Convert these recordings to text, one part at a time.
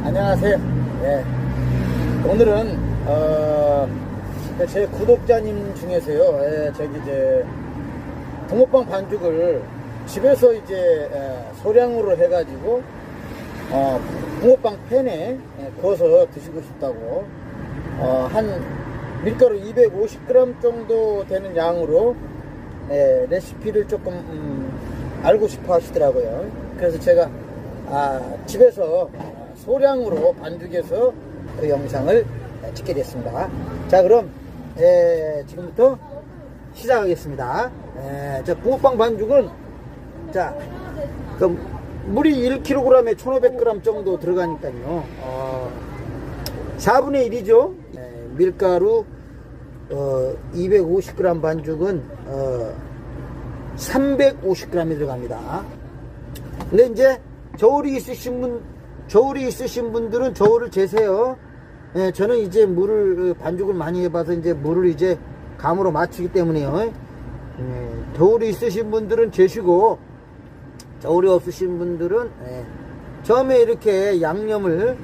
안녕하세요. 예. 오늘은 제 구독자님 중에서요, 저기 이제 붕어빵 반죽을 집에서 이제 소량으로 해가지고 붕어빵 팬에 구워서 드시고 싶다고 한 밀가루 250g 정도 되는 양으로 레시피를 조금 알고 싶어 하시더라고요. 그래서 제가 집에서 소량으로 반죽해서 그 영상을 찍게 됐습니다. 자, 그럼 지금부터 시작하겠습니다. 자, 붕어빵 반죽은 자, 그 물이 1kg에 1500g 정도 들어가니까요, 4분의 1이죠 밀가루 250g 반죽은 350g이 들어갑니다. 근데 이제 저울이 있으신 분들은 저울을 재세요. 저는 이제 반죽을 많이 해봐서 이제 물을 이제 감으로 맞추기 때문에요. 저울이 있으신 분들은 재시고, 저울이 없으신 분들은 처음에 이렇게 양념을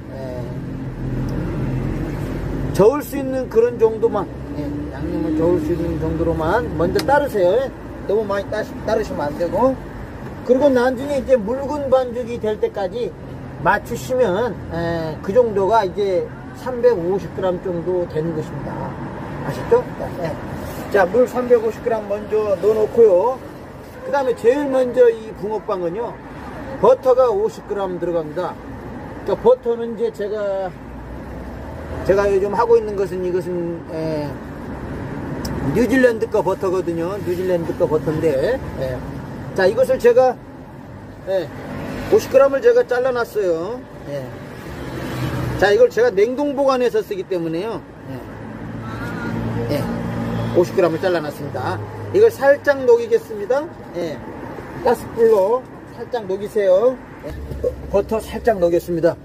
저을 수 있는 그런 정도만, 양념을 저을 수 있는 정도로만 먼저 따르세요. 너무 많이 따르시면 안 되고, 그리고 나중에 이제 묽은 반죽이 될 때까지 맞추시면 그 정도가 이제 350g 정도 되는 것입니다. 아셨죠? 자, 물 350g 먼저 넣어 놓고요. 그 다음에 제일 먼저 이 붕어빵은요, 버터가 50g 들어갑니다. 그러니까 버터는 이제 제가 요즘 하고 있는 것은 이것은 뉴질랜드 거 버터거든요. 뉴질랜드 거 버터인데, 자, 이것을 제가 50g을 제가 잘라놨어요. 자, 이걸 제가 냉동 보관해서 쓰기 때문에요, 50g을 잘라놨습니다. 이걸 살짝 녹이겠습니다. 가스불로 살짝 녹이세요. 버터 살짝 녹였습니다.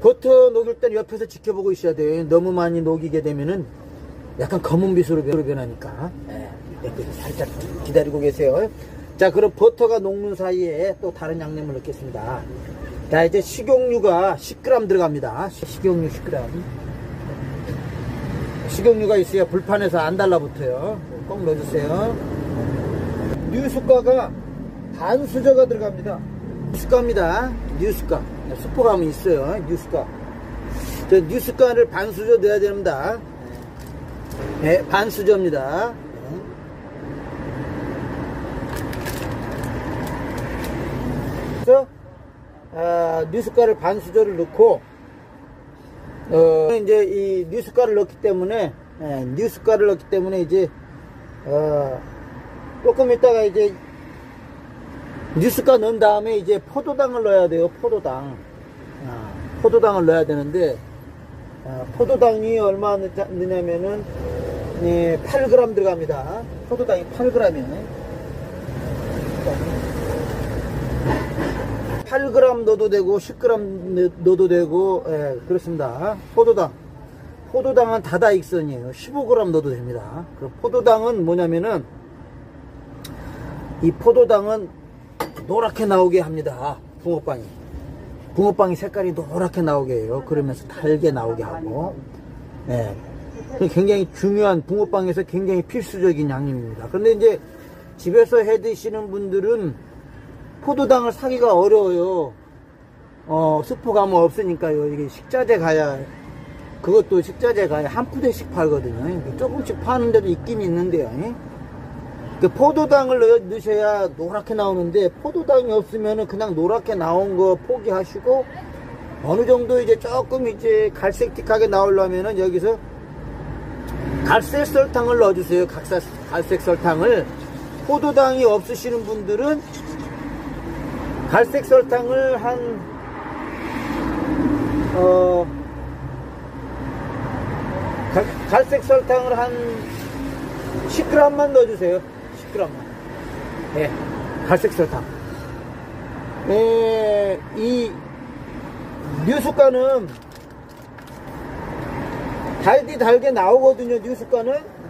버터 녹일 땐 옆에서 지켜보고 있어야 돼요. 너무 많이 녹이게 되면은 약간 검은빛으로 변하니까 옆에서 살짝 기다리고 계세요. 자, 그럼 버터가 녹는 사이에 또 다른 양념을 넣겠습니다. 자, 이제 식용유가 10g 들어갑니다. 식용유 10g. 식용유가 있어야 불판에서 안 달라붙어요. 꼭 넣어주세요. 뉴스가가 반 수저가 들어갑니다. 뉴스가입니다. 뉴스가. 수포감이 있어요. 뉴스가. 저 뉴스가를 반 수저 넣어야 됩니다. 반 수저입니다. 그래서 뉴스가를 반 수저를 넣고, 이제 이 뉴스가를 넣기 때문에 이제 조금 있다가 이제 뉴스가 넣은 다음에 이제 포도당을 넣어야 돼요. 포도당을 넣어야 되는데, 포도당이 얼마 넣냐면은 8g 들어갑니다. 포도당이 8g이에요. 8g 넣어도 되고 10g 넣어도 되고, 그렇습니다. 포도당은 다다익선이에요. 15g 넣어도 됩니다. 그럼 포도당은 뭐냐면은, 이 포도당은 노랗게 나오게 합니다. 붕어빵이 색깔이 노랗게 나오게 해요. 그러면서 달게 나오게 하고, 굉장히 중요한, 붕어빵에서 굉장히 필수적인 양념입니다. 그런데 이제 집에서 해 드시는 분들은 포도당을 사기가 어려워요. 수포감은 없으니까요. 이게 식자재 가야, 그것도 식자재 가야 한 푸대씩 팔거든요. 조금씩 파는 데도 있긴 있는데요. 포도당을 넣으셔야 노랗게 나오는데, 포도당이 없으면 그냥 노랗게 나온 거 포기하시고, 어느 정도 이제 조금 이제 갈색틱하게 나오려면은 여기서 갈색 설탕을 넣어주세요. 갈색 설탕을. 포도당이 없으시는 분들은 갈색 설탕을 갈색 설탕을 한 10g만 넣어주세요. 10g만. 갈색 설탕. 이 뉴스가는 달게 나오거든요.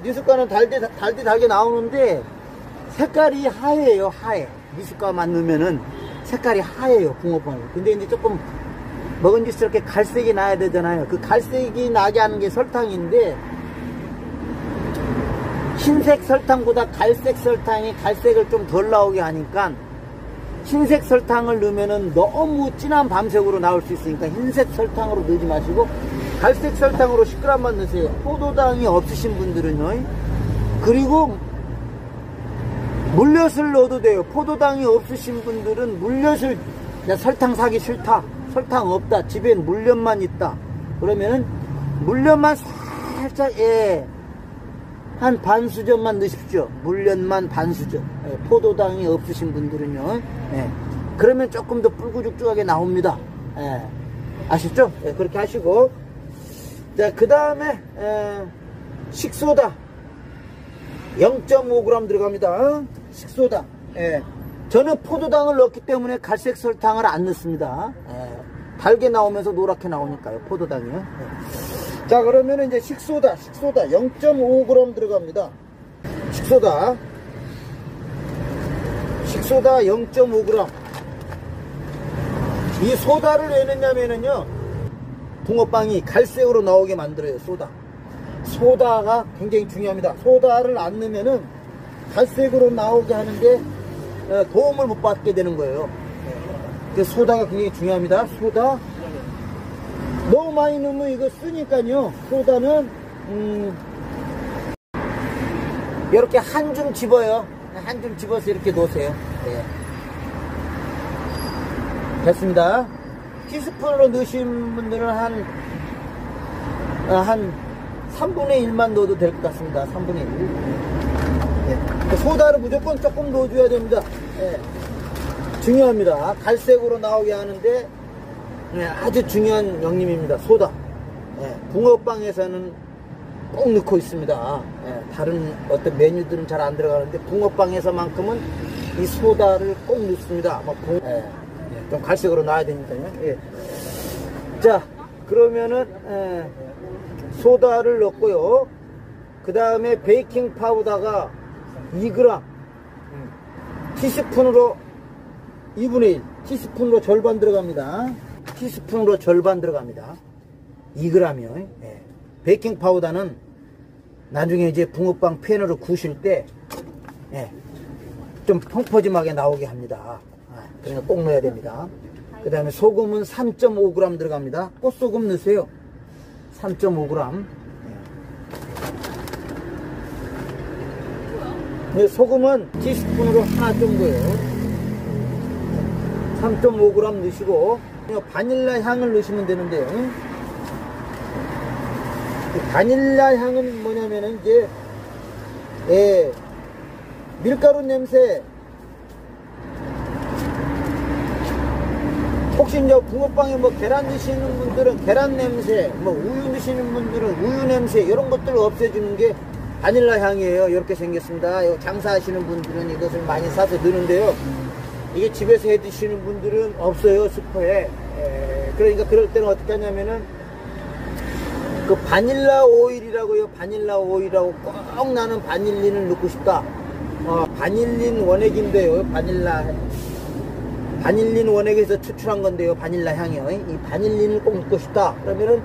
뉴스가는 달게 나오는데 색깔이 하얘요. 하얘. 뉴스가만 넣으면은 색깔이 하얘요. 붕어빵이. 근데 이제 조금 먹은지스 이렇게 갈색이 나야 되잖아요. 그 갈색이 나게 하는 게 설탕인데, 흰색 설탕보다 갈색 설탕이 갈색을 좀 덜 나오게 하니까, 흰색 설탕을 넣으면은 너무 진한 밤색으로 나올 수 있으니까 흰색 설탕으로 넣지 마시고 갈색 설탕으로 10g만 넣으세요. 포도당이 없으신 분들은요. 그리고 물엿을 넣어도 돼요. 포도당이 없으신 분들은 물엿을, 야, 설탕 사기 싫다, 설탕 없다, 집엔 물엿만 있다, 그러면은 물엿만 살짝, 한 반 수저만 넣으십시오. 물엿만 반 수저. 포도당이 없으신 분들은요. 그러면 조금 더 뿔구죽죽하게 나옵니다. 아셨죠? 그렇게 하시고, 자, 그 다음에 식소다 0.5g 들어갑니다. 식소다. 저는 포도당을 넣기 때문에 갈색 설탕을 안 넣습니다. 달게 나오면서 노랗게 나오니까요, 포도당이요. 자, 그러면 이제 식소다 0.5g 들어갑니다. 식소다 0.5g. 이 소다를 왜 넣냐면은요, 붕어빵이 갈색으로 나오게 만들어요. 소다가 굉장히 중요합니다. 소다를 안 넣으면은 갈색으로 나오게 하는데 도움을 못 받게 되는 거예요. 그래서 소다가 굉장히 중요합니다. 소다 너무 많이 넣으면 이거 쓰니까요, 소다는 이렇게 한 줌 집어요. 한 줌 집어서 이렇게 놓으세요. 됐습니다. 티스푼으로 넣으신 분들은 한 3분의 1만 넣어도 될 것 같습니다. 3분의 1. 소다를 무조건 조금 넣어줘야 됩니다. 중요합니다. 갈색으로 나오게 하는데 아주 중요한 양념입니다. 소다. 붕어빵에서는 꼭 넣고 있습니다. 다른 어떤 메뉴들은 잘 안 들어가는데 붕어빵에서만큼은 이 소다를 꼭 넣습니다. 좀 갈색으로 나와야 되니까요. 자, 그러면은 소다를 넣고요. 그 다음에 베이킹 파우더가 2g, 티스푼으로 2분의 1, 티스푼으로 절반 들어갑니다. 2g이요. 베이킹 파우더는 나중에 이제 붕어빵 팬으로 구우실 때 좀 펑퍼짐하게 나오게 합니다. 그러니까 꼭 넣어야 됩니다. 그 다음에 소금은 3.5g 들어갑니다. 꽃소금 넣으세요. 3.5g. 소금은 티스푼으로 하나 정도예요. 3.5g 넣으시고, 바닐라 향을 넣으시면 되는데요. 바닐라 향은 뭐냐면은 이제 밀가루 냄새, 혹시 이제 붕어빵에 뭐 계란 넣으시는 분들은 계란 냄새, 뭐 우유 넣으시는 분들은 우유 냄새, 이런 것들을 없애주는 게 바닐라 향이에요. 이렇게 생겼습니다. 장사하시는 분들은 이것을 많이 사서 넣는데요. 이게 집에서 해 드시는 분들은 없어요, 슈퍼에. 그러니까 그럴 때는 어떻게 하냐면은 그 바닐라 오일이라고요. 바닐라 오일하고 꼭 나는 바닐린을 넣고 싶다. 바닐린 원액인데요. 바닐린 원액에서 추출한 건데요. 바닐라 향이요. 이 바닐린을 꼭 넣고 싶다. 그러면은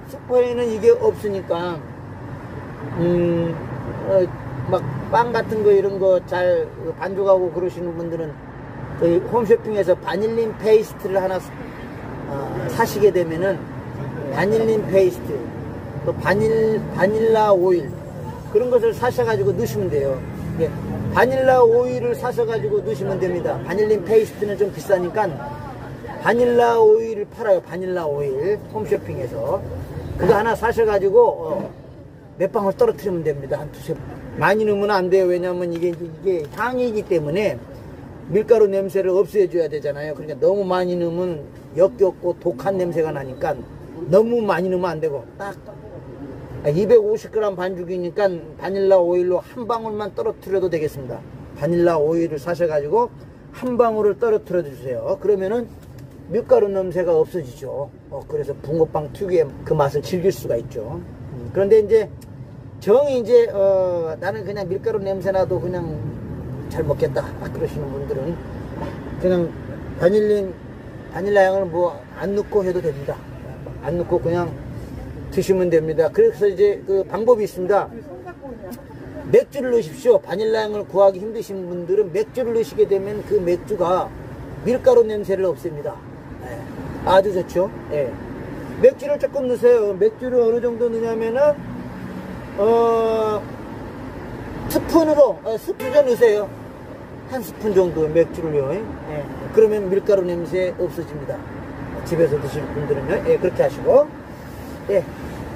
슈퍼에는 이게 없으니까 막 빵 같은 거 이런 거 잘 반죽하고 그러시는 분들은 저희 홈쇼핑에서 바닐린 페이스트를 하나 사시게 되면은 바닐린 페이스트, 또 바닐라 오일, 그런 것을 사셔가지고 넣으시면 돼요. 바닐라 오일을 사셔가지고 넣으시면 됩니다. 바닐린 페이스트는 좀 비싸니까 바닐라 오일을 팔아요. 바닐라 오일 홈쇼핑에서 그거 하나 사셔가지고 몇 방울 떨어뜨리면 됩니다. 한 두세 방. 많이 넣으면 안 돼요. 왜냐면 이게 향이기 때문에 밀가루 냄새를 없애줘야 되잖아요. 그러니까 너무 많이 넣으면 역겹고 독한 냄새가 나니까 너무 많이 넣으면 안 되고, 딱 250g 반죽이니까 바닐라 오일로 한 방울만 떨어뜨려도 되겠습니다. 바닐라 오일을 사셔가지고 한 방울을 떨어뜨려 주세요. 그러면은 밀가루 냄새가 없어지죠. 그래서 붕어빵 특유의 그 맛을 즐길 수가 있죠. 그런데 이제 정이 이제 나는 그냥 밀가루 냄새나도 그냥 잘 먹겠다 그러시는 분들은 그냥 바닐린 바닐라 향을 뭐 안 넣고 해도 됩니다. 안 넣고 그냥 드시면 됩니다. 그래서 이제 그 방법이 있습니다. 맥주를 넣으십시오. 바닐라 향을 구하기 힘드신 분들은 맥주를 넣으시게 되면 그 맥주가 밀가루 냄새를 없앱니다. 네. 아주 좋죠. 네. 맥주를 조금 넣으세요. 맥주를 어느 정도 넣냐면은 스푼으로 스푼 넣으세요. 한 스푼 정도 맥주를요. 네. 그러면 밀가루 냄새 없어집니다. 집에서 드실 분들은요. 네. 그렇게 하시고, 네.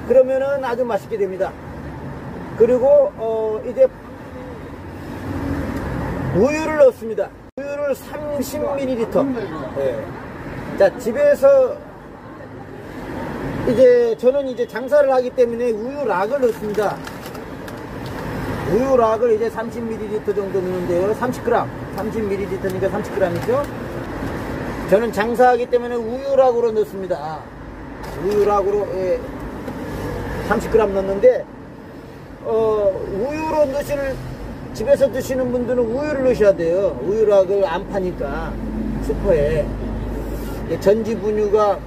그러면은 아주 맛있게 됩니다. 그리고 이제 우유를 넣습니다. 우유를 30ml. 네. 자, 집에서 이제 저는 이제 장사를 하기 때문에 우유락을 넣습니다. 우유락을 이제 30ml 정도 넣는데요. 30g. 30ml니까 30g이죠. 저는 장사하기 때문에 우유락으로 넣습니다. 우유락으로 30g 넣는데 우유로 집에서 드시는 분들은 우유를 넣으셔야 돼요. 우유락을 안 파니까 슈퍼에 전지분유가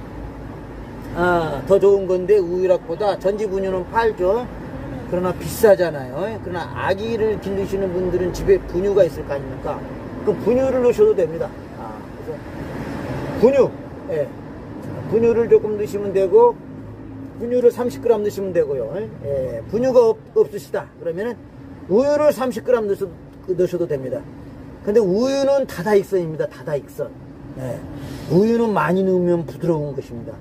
더 좋은 건데 우유락보다 전지분유는 팔죠. 그러나 비싸잖아요. 그러나 아기를 기르시는 분들은 집에 분유가 있을 거 아닙니까? 그럼 분유를 넣으셔도 됩니다. 그래서 분유, 분유를 조금 넣으시면 되고, 분유를 30g 넣으시면 되고요. 분유가 없으시다 그러면은 우유를 30g 넣으셔도 됩니다. 근데 우유는 다다익선입니다. 다다익선. 우유는 많이 넣으면 부드러운 것입니다.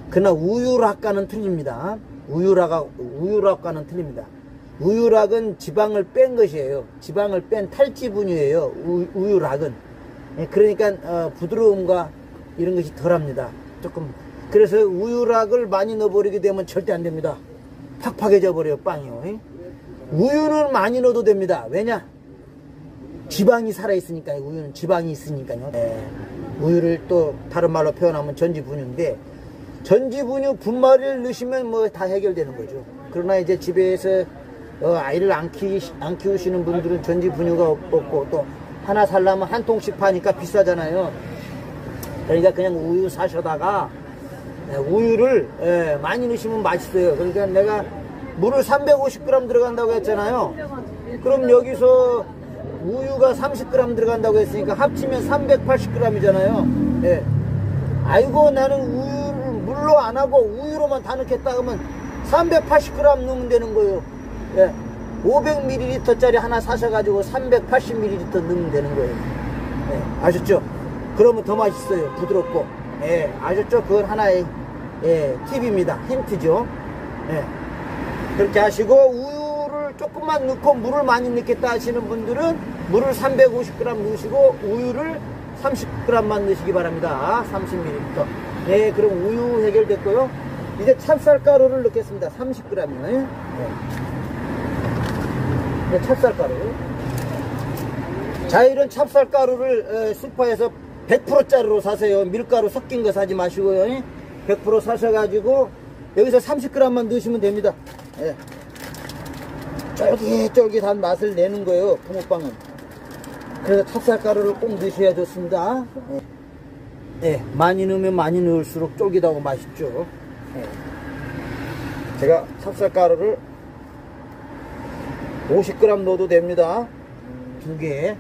그러나 우유락과는 틀립니다. 우유락과는 틀립니다. 우유락은 지방을 뺀 것이에요. 지방을 뺀 탈지분유예요. 우유락은. 그러니까 부드러움과 이런 것이 덜합니다. 조금. 그래서 우유락을 많이 넣어버리게 되면 절대 안 됩니다. 팍팍해져 버려요, 빵이요. 우유는 많이 넣어도 됩니다. 왜냐? 지방이 살아있으니까요. 우유는 지방이 있으니까요. 우유를 또 다른 말로 표현하면 전지분유인데, 전지분유 분말을 넣으시면 뭐 다 해결되는 거죠. 그러나 이제 집에서 아이를 안 키우시는 분들은 전지분유가 없고, 또 하나 살려면 한 통씩 파니까 비싸잖아요. 그러니까 그냥 우유 사셔다가 우유를 많이 넣으시면 맛있어요. 그러니까 내가 물을 350g 들어간다고 했잖아요. 그럼 여기서 우유가 30g 들어간다고 했으니까 합치면 380g이잖아요. 아이고 나는 우유를 물로 안 하고 우유로만 다 넣겠다 그러면 380g 넣으면 되는 거예요. 500ml 짜리 하나 사셔가지고 380ml 넣으면 되는 거예요. 아셨죠? 그러면 더 맛있어요. 부드럽고. 아셨죠? 그건 하나의 팁입니다. 힌트죠. 그렇게 하시고 우유를 조금만 넣고 물을 많이 넣겠다 하시는 분들은 물을 350g 넣으시고 우유를 30g만 넣으시기 바랍니다. 30ml. 그럼 우유 해결됐고요. 이제 찹쌀가루를 넣겠습니다. 30g이요. 찹쌀가루. 자, 이런 찹쌀가루를 슈퍼에서 100%짜리로 사세요. 밀가루 섞인 거 사지 마시고요. 100% 사셔가지고 여기서 30g만 넣으시면 됩니다. 쫄깃쫄깃한 맛을 내는 거예요. 붕어빵은. 그래서 찹쌀가루를 꼭 넣으셔야 좋습니다. 많이 넣으면 많이 넣을수록 쫄깃하고 맛있죠. 제가 찹쌀가루를 50g 넣어도 됩니다. 2개.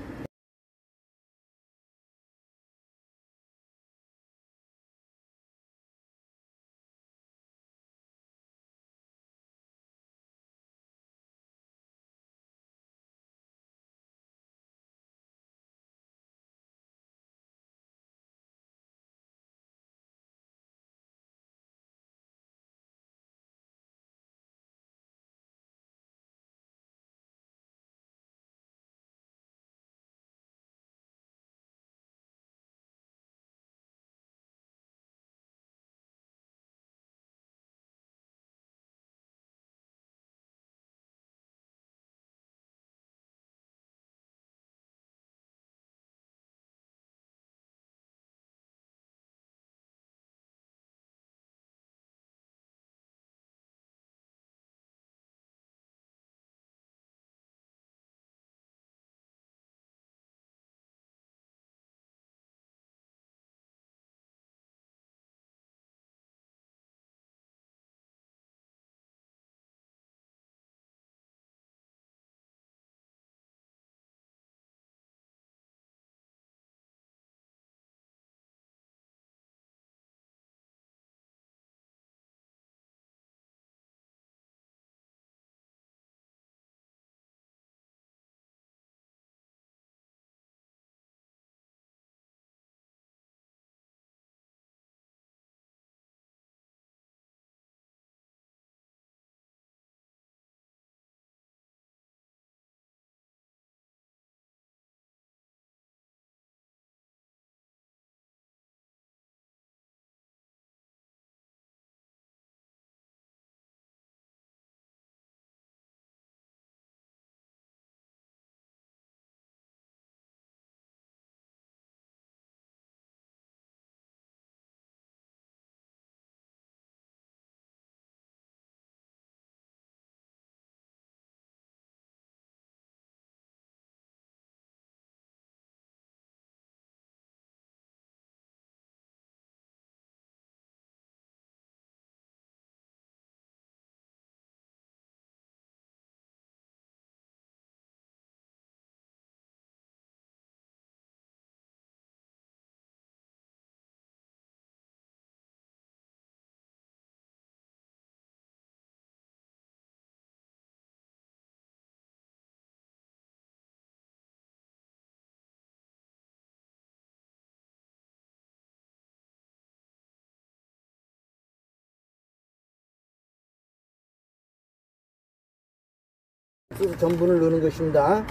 옥수수 전분을 넣는 것입니다.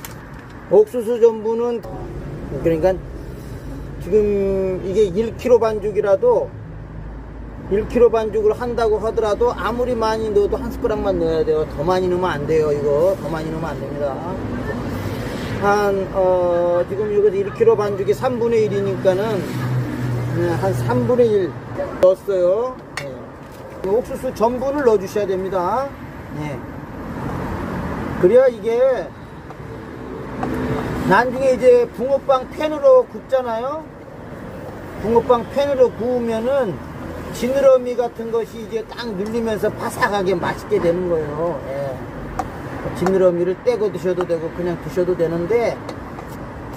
옥수수 전분은 그러니까 지금 이게 1kg 반죽이라도 1kg 반죽을 한다고 하더라도 아무리 많이 넣어도 한 숟가락만 넣어야 돼요. 더 많이 넣으면 안 돼요. 이거 더 많이 넣으면 안 됩니다. 지금 여기서 1kg 반죽이 3분의 1이니까는 한 3분의 1 넣었어요. 네. 옥수수 전분을 넣어 주셔야 됩니다. 네. 그래야 이게 나중에 이제 붕어빵 팬으로 굽잖아요. 붕어빵 팬으로 구우면은 지느러미 같은 것이 이제 딱 눌리면서 바삭하게 맛있게 되는 거예요. 예. 지느러미를 떼고 드셔도 되고 그냥 드셔도 되는데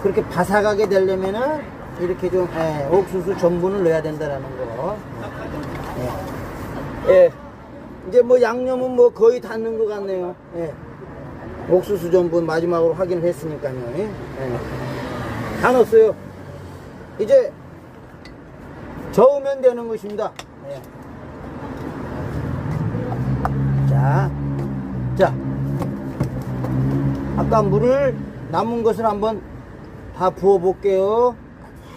그렇게 바삭하게 되려면은 이렇게 좀 옥수수 전분을 넣어야 된다라는 거. 예. 예. 이제 뭐 양념은 뭐 거의 다 넣은 것 같네요. 예. 옥수수 전분 마지막으로 확인을 했으니까요. 예. 다 넣었어요. 이제 저으면 되는 것입니다. 예. 자, 아까 물을 남은 것을 한번 다 부어 볼게요.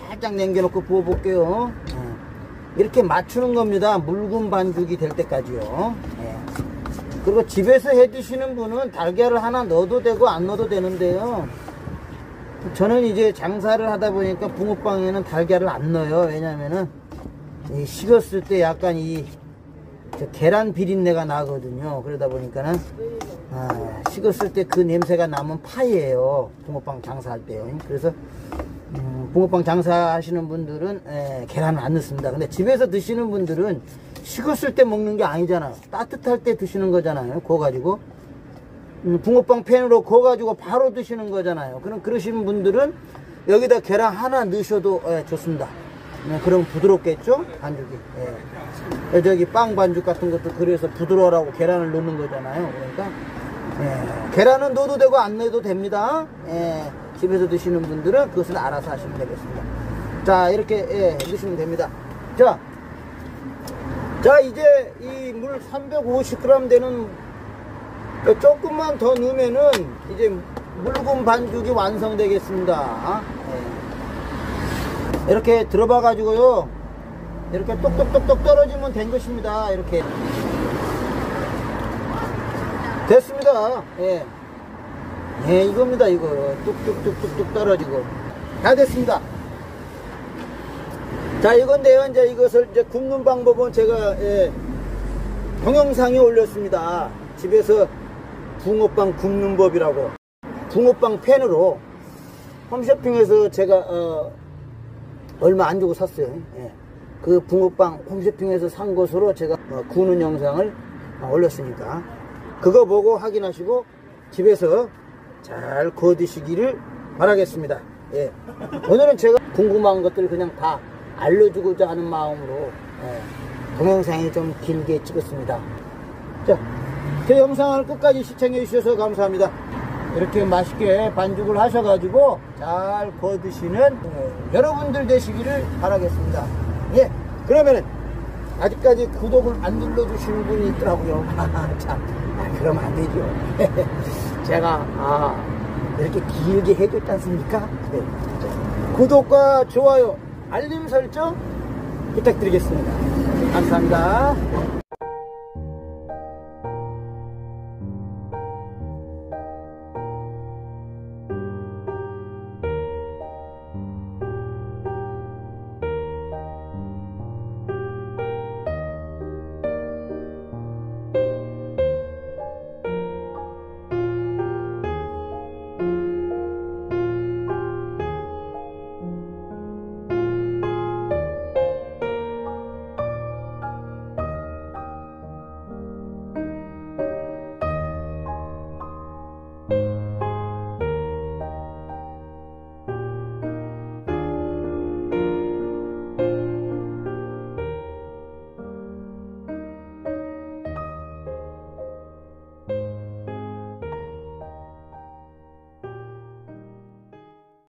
살짝 남겨놓고 부어 볼게요. 이렇게 맞추는 겁니다. 묽은 반죽이 될 때까지요. 그리고 집에서 해 드시는 분은 달걀을 하나 넣어도 되고 안 넣어도 되는데요. 저는 이제 장사를 하다 보니까 붕어빵에는 달걀을 안 넣어요. 왜냐면은 식었을 때 약간 계란 비린내가 나거든요. 그러다 보니까는 식었을 때 그 냄새가 나면 파이에요. 붕어빵 장사할 때요. 그래서 붕어빵 장사하시는 분들은 계란을 안 넣습니다. 근데 집에서 드시는 분들은 식었을 때 먹는 게 아니잖아요. 따뜻할 때 드시는 거잖아요. 구워 가지고 붕어빵 팬으로 구워 가지고 바로 드시는 거잖아요. 그럼 그러시는 분들은 여기다 계란 하나 넣으셔도 좋습니다. 그럼 부드럽겠죠? 반죽이. 저기 빵 반죽 같은 것도 그래서 부드러우라고 계란을 넣는 거잖아요. 그러니까 계란은 넣어도 되고 안 넣어도 됩니다. 집에서 드시는 분들은 그것을 알아서 하시면 되겠습니다. 자, 이렇게 넣으시면 됩니다. 자, 이제 이 물 350g 되는 조금만 더 넣으면은 이제 묽은 반죽이 완성되겠습니다. 이렇게 들어봐 가지고요, 이렇게 똑똑똑똑 떨어지면 된 것입니다. 이렇게 됐습니다. 이겁니다. 이거 뚝뚝뚝뚝뚝 떨어지고 다 됐습니다. 자, 이건데요. 이제 이것을 이제 굽는 방법은 제가 동영상에 올렸습니다. 집에서 붕어빵 굽는 법이라고. 붕어빵 팬으로 홈쇼핑에서 제가 얼마 안 주고 샀어요. 그 붕어빵 홈쇼핑에서 산 것으로 제가 구우는 영상을 올렸으니까 그거 보고 확인하시고 집에서 잘 구워 드시기를 바라겠습니다. 오늘은 제가 궁금한 것들을 그냥 다 알려주고자 하는 마음으로 동영상이 좀 길게 찍었습니다. 자, 제 영상을 끝까지 시청해 주셔서 감사합니다. 이렇게 맛있게 반죽을 하셔가지고 잘 구워 드시는 여러분들 되시기를 바라겠습니다. 그러면은 아직까지 구독을 안 눌러주시는 분이 있더라고요. 그러면 안 되죠. 제가 이렇게 길게 해줬지 않습니까? 구독과 좋아요, 알림 설정 부탁드리겠습니다. 감사합니다.